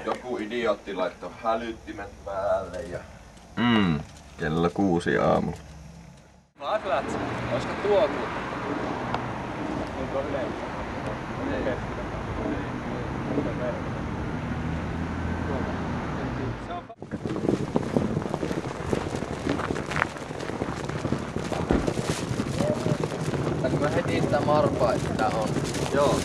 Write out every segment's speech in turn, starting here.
Joku idiootti laittoi hälyttimet päälle ja... Kello 6 aamulla. Atlatsi, olisiko tuo kun? Onko yleensä? Ei. Mä heti sitä marpaa, että sitä on. Joo.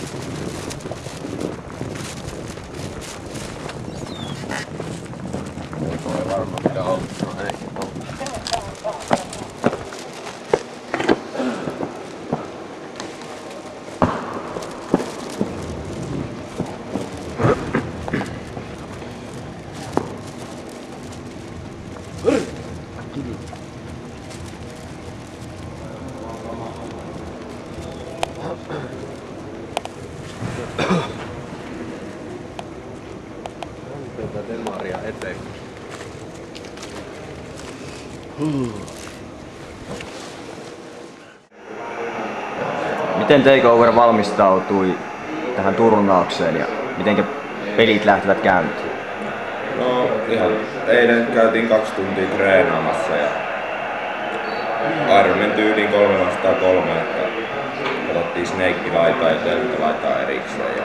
Toi varmaan mitä on. No ei. Tätä demaria eteen. Miten Takeover valmistautui tähän turnaukseen ja miten pelit lähtivät käyntiin? No ihan eilen käytiin 2 tuntia treenaamassa ja Ironman tyyliin 3-3, että katsottiin Snake-laitaa ja Delta-laitaa erikseen.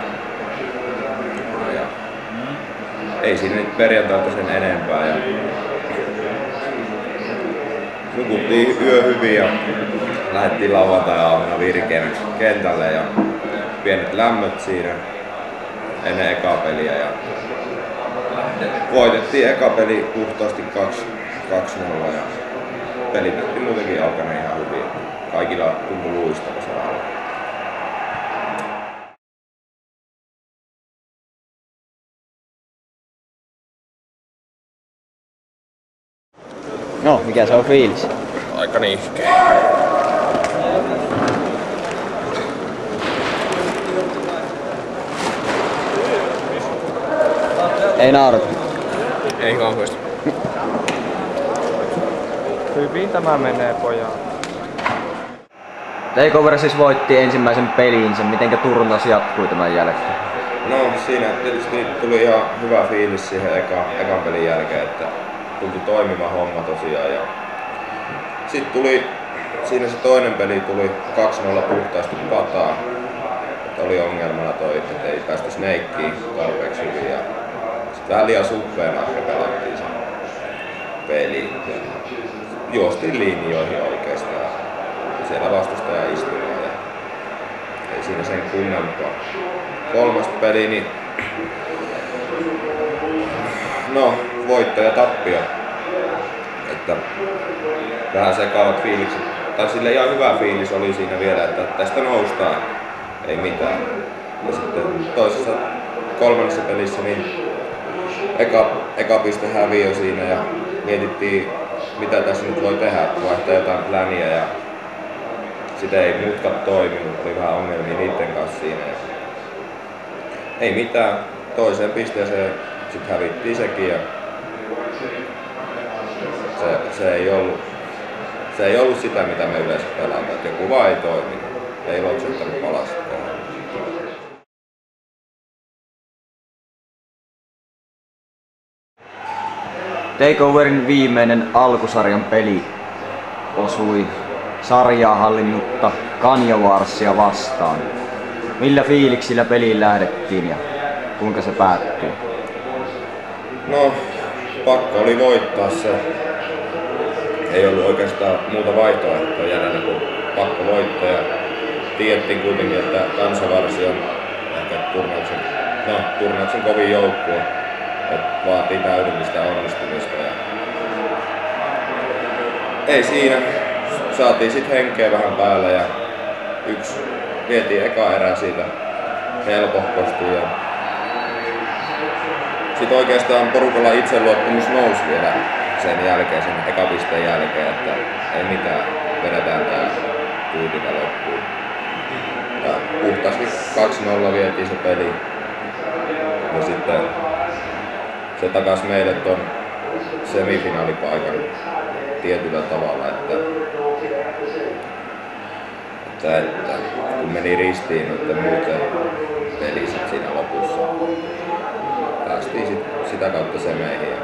Ja ei siinä nyt perjantailta sen enempää. Ja nukuttiin yö hyvin ja lähdettiin lauantai-aamuna virkeänä kentälle ja pienet lämmöt siinä ennen ekaa peliä. Ja voitettiin eka peli puhtaasti 2-0 ja peli näytti muutenkin alkaneen ihan hyvin. Kaikilla tuntui luistava saralla. No, mikä se on fiilis? Aika nihkeä. Ei naurata. Ei kauheasti. Hyvin tämä menee, pojat. Takeover siis voitti ensimmäisen pelinsä. Mitenkä turnaus jatkui tämän jälkeen? No siinä tietysti tuli ihan hyvä fiilis siihen ekan pelin jälkeen, että tuli toimiva homma tosiaan. Ja sitten tuli, siinä se toinen peli tuli 2-0 puhtaasti pataan. Että oli ongelmana toi, että ei päästy Snakeen tarpeeksi hyvin. Ja sitten vähän liian suppeena pelattiin se peli. Ja juostiin linjoihin oikeastaan. Siellä vastustaja istui ja ei siinä sen kummempaa. Kolmas peli, niin no, voitto ja tappio. Että vähän sekaavat fiilikset. Tai sille ihan hyvä fiilis oli siinä vielä, että tästä noustaan. Ei mitään. Ja sitten toisessa kolmannessa pelissä niin eka piste häviö siinä ja mietittiin mitä tässä nyt voi tehdä, vaihtaa jotain pläniä ja sitä ei mutkat toiminut, oli vähän ongelmia niiden kanssa siinä. Ei mitään, toiseen pisteeseen sitten hävittiin sekin ja se ei ollut sitä mitä me yleensä pelataan, että joku vaan ei toimi, ei loksuttanut palasta. Takeoverin viimeinen alkusarjan peli osui sarjaa hallinnutta Kanye Warsia vastaan. Millä fiiliksillä peliin lähdettiin ja kuinka se päättyi? No, pakko oli voittaa se. Ei ollut oikeastaan muuta vaihtoehtoa jäljellä kuin pakko voittaa. Ja tiedettiin kuitenkin, että Kanye Wars on ehkä turnauksen kovin joukkue. Että vaatii täydellistä onnistumista. Ja ei siinä. Saatiin sitten henkeä vähän päälle ja vietiin eka erä siitä helpohkosti. Ja sitten oikeastaan porukalla itseluottamus nousi vielä sen jälkeen, sen ekapisteen jälkeen, että ei mitään, vedetään tää tyylillä loppuun. Ja puhtaasti 2-0 vietiin se peli. Ja sitten se takas meille ton semifinaalipaikan tietyllä tavalla, että kun meni ristiin, että muuten peli sit siinä lopussa päästiin sitä kautta se meihin.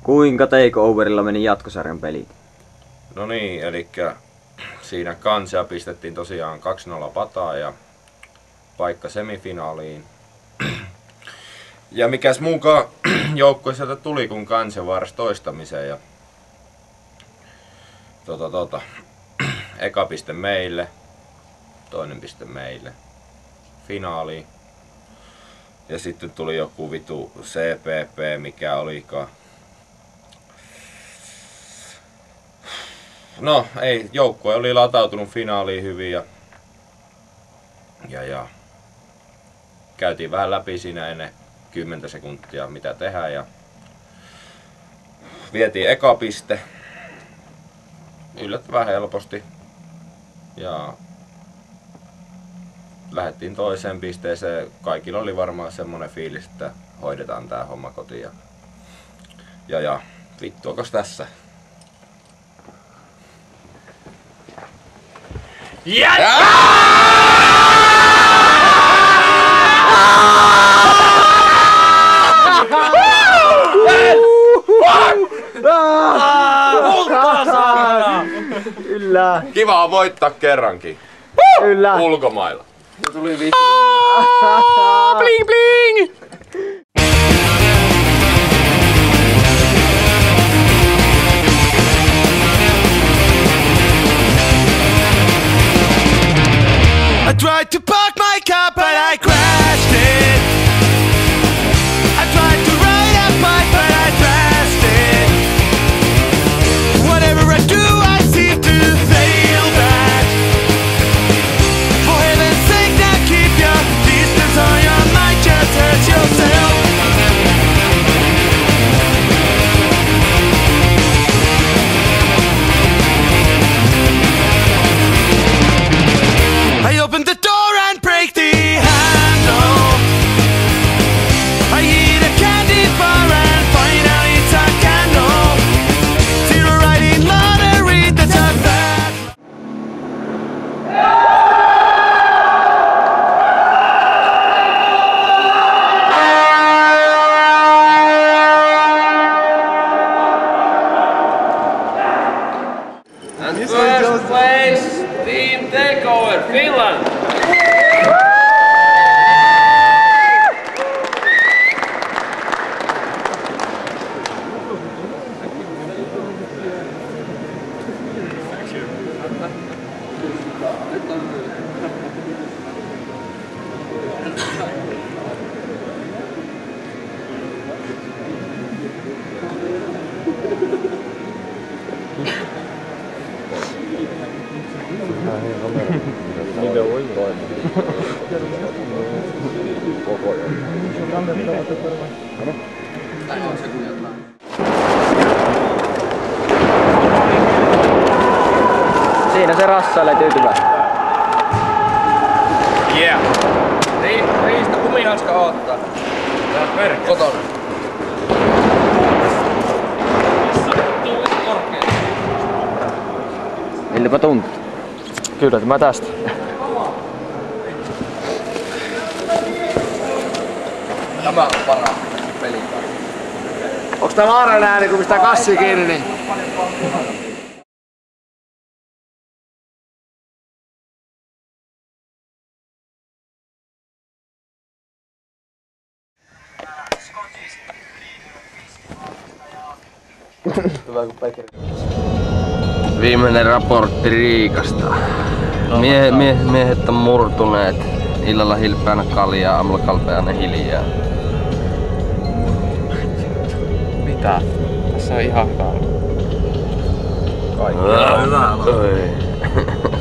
Kuinka takeoverilla meni jatkosarjan pelit? No niin, eli siinä kansia pistettiin tosiaan 2-0 pataa ja paikka semifinaaliin. Ja mikäs muukaan joukkue sieltä tuli, kun kansia varasi toistamiseen. Ja eka piste meille, toinen piste meille, finaaliin. Ja sitten tuli joku vitu CPP, mikä olikaan. No ei, joukkue oli latautunut finaaliin hyvin ja käytiin vähän läpi siinä ennen 10 sekuntia mitä tehdään ja vietiin eka piste yllättävän helposti ja lähdettiin toiseen pisteeseen. Kaikilla oli varmaan semmonen fiilis, että hoidetaan tää homma kotiin ja vittuakos tässä. Yes! Kyllä. Kiva voittaa kerrankin. Kyllä. Ulkomailla. Tuli vittu. Bling bling! I tried to park my car, but I crashed it. I tried to ride a bike, but I crashed it. Whatever I do, I seem to fail that. For heaven's sake, now keep your distance or you might just hurt yourself. I opened the door and break the handle. I eat a candy bar and find out it's a candle. Zero riding lottery, that's a bad. And first place, Team Takeover, Finland. Siinä se rassailee tyytyväinen. Yeah. Riista kumihanska ottaa. Kotona. Miltäpä tuntuu? Kyllä mä tästä. Tämä on paras peli. Onks tää vaarallinen ääni, kun pistää kassia kiinni, niin... Viimeinen raportti Riikasta. Miehet on murtuneet. Illalla hilpeänä kaljaa, aamulla kalpeana hiljaa. Mitä? Tässä on ihan hyvä. Kaikki. Hyvä.